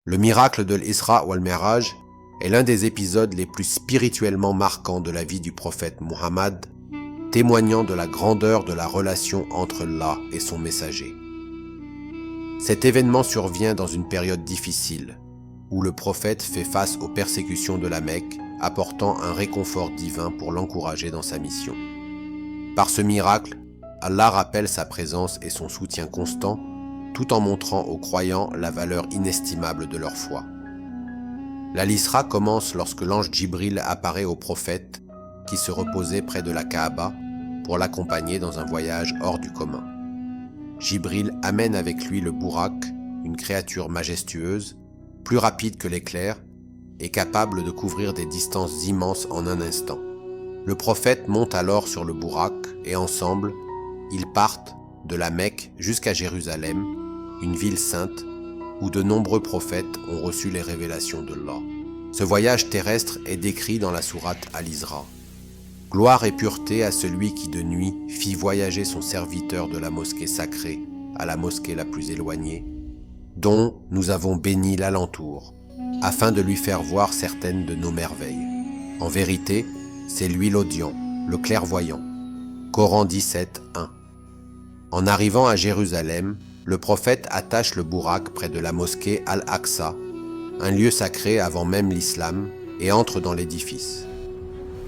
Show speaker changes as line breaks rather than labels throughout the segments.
Le miracle de l'Isra wal Mi'raj est l'un des épisodes les plus spirituellement marquants de la vie du prophète Muhammad, témoignant de la grandeur de la relation entre Allah et son messager. Cet événement survient dans une période difficile, où le prophète fait face aux persécutions de la Mecque, apportant un réconfort divin pour l'encourager dans sa mission. Par ce miracle, Allah rappelle sa présence et son soutien constant, tout en montrant aux croyants la valeur inestimable de leur foi. L'Isra commence lorsque l'ange Djibril apparaît au prophète qui se reposait près de la Kaaba pour l'accompagner dans un voyage hors du commun. Djibril amène avec lui le Bourak, une créature majestueuse, plus rapide que l'éclair et capable de couvrir des distances immenses en un instant. Le prophète monte alors sur le Bourak et ensemble, ils partent de la Mecque jusqu'à Jérusalem, une ville sainte où de nombreux prophètes ont reçu les révélations d'Allah. Ce voyage terrestre est décrit dans la sourate Al-Isra. Gloire et pureté à celui qui de nuit fit voyager son serviteur de la mosquée sacrée à la mosquée la plus éloignée, dont nous avons béni l'alentour, afin de lui faire voir certaines de nos merveilles. En vérité, c'est lui l'audient, le clairvoyant. Coran 17, 1. En arrivant à Jérusalem, le prophète attache le Bourak près de la mosquée Al-Aqsa, un lieu sacré avant même l'islam, et entre dans l'édifice.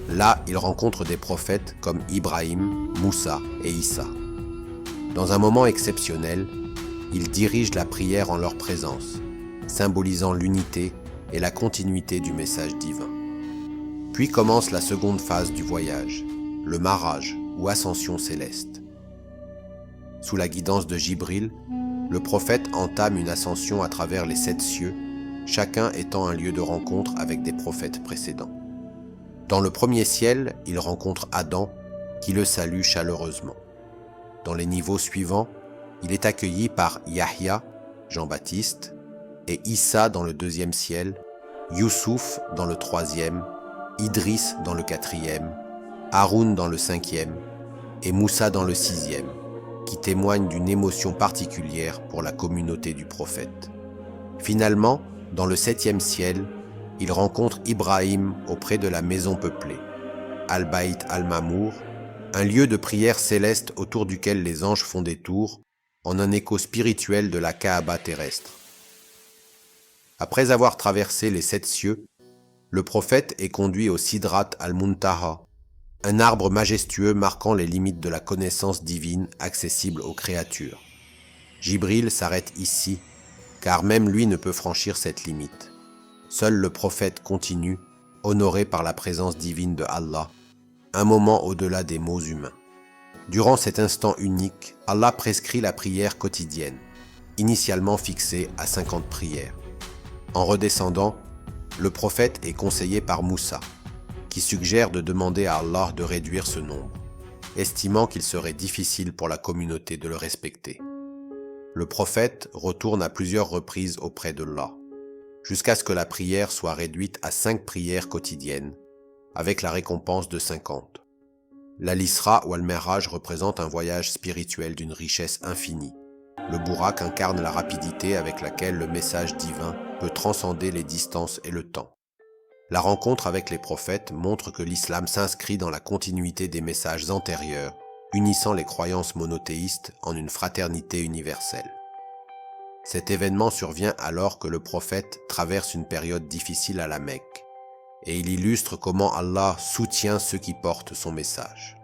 Là, il rencontre des prophètes comme Ibrahim, Moussa et Issa. Dans un moment exceptionnel, il dirige la prière en leur présence, symbolisant l'unité et la continuité du message divin. Puis commence la seconde phase du voyage, le Maraj ou ascension céleste. Sous la guidance de Djibril, le prophète entame une ascension à travers les 7 cieux, chacun étant un lieu de rencontre avec des prophètes précédents. Dans le premier ciel, il rencontre Adam, qui le salue chaleureusement. Dans les niveaux suivants, il est accueilli par Yahya, Jean-Baptiste, et Issa dans le deuxième ciel, Youssouf dans le troisième, Idriss dans le quatrième, Haroun dans le cinquième, et Moussa dans le sixième, qui témoignent d'une émotion particulière pour la communauté du prophète. Finalement, dans le 7e ciel, il rencontre Ibrahim auprès de la maison peuplée, Al-Baït al-Mamour, un lieu de prière céleste autour duquel les anges font des tours, en un écho spirituel de la Kaaba terrestre. Après avoir traversé les 7 cieux, le prophète est conduit au Sidrat al-Muntaha, un arbre majestueux marquant les limites de la connaissance divine accessible aux créatures. Djibril s'arrête ici, car même lui ne peut franchir cette limite. Seul le prophète continue, honoré par la présence divine de Allah, un moment au-delà des mots humains. Durant cet instant unique, Allah prescrit la prière quotidienne, initialement fixée à 50 prières. En redescendant, le prophète est conseillé par Moussa, qui suggère de demander à Allah de réduire ce nombre, estimant qu'il serait difficile pour la communauté de le respecter. Le prophète retourne à plusieurs reprises auprès d'Allah, jusqu'à ce que la prière soit réduite à 5 prières quotidiennes, avec la récompense de 50. L'Isra ou Al-Mi'raj représente un voyage spirituel d'une richesse infinie. Le Bourak incarne la rapidité avec laquelle le message divin peut transcender les distances et le temps. La rencontre avec les prophètes montre que l'islam s'inscrit dans la continuité des messages antérieurs, unissant les croyances monothéistes en une fraternité universelle. Cet événement survient alors que le prophète traverse une période difficile à la Mecque, et il illustre comment Allah soutient ceux qui portent son message.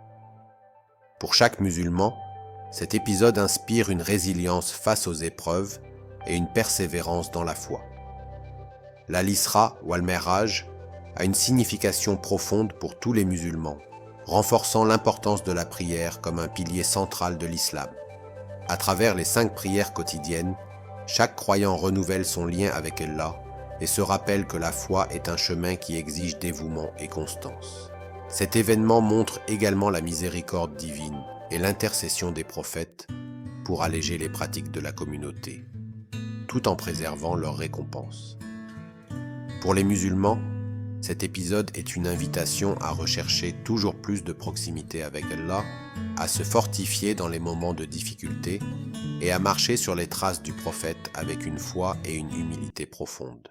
Pour chaque musulman, cet épisode inspire une résilience face aux épreuves et une persévérance dans la foi. L'Isra ou Al-Mi'raj a une signification profonde pour tous les musulmans, renforçant l'importance de la prière comme un pilier central de l'islam. À travers les 5 prières quotidiennes, chaque croyant renouvelle son lien avec Allah et se rappelle que la foi est un chemin qui exige dévouement et constance. Cet événement montre également la miséricorde divine et l'intercession des prophètes pour alléger les pratiques de la communauté, tout en préservant leurs récompenses. Pour les musulmans, Cet épisode est une invitation à rechercher toujours plus de proximité avec Allah, à se fortifier dans les moments de difficulté et à marcher sur les traces du prophète avec une foi et une humilité profonde.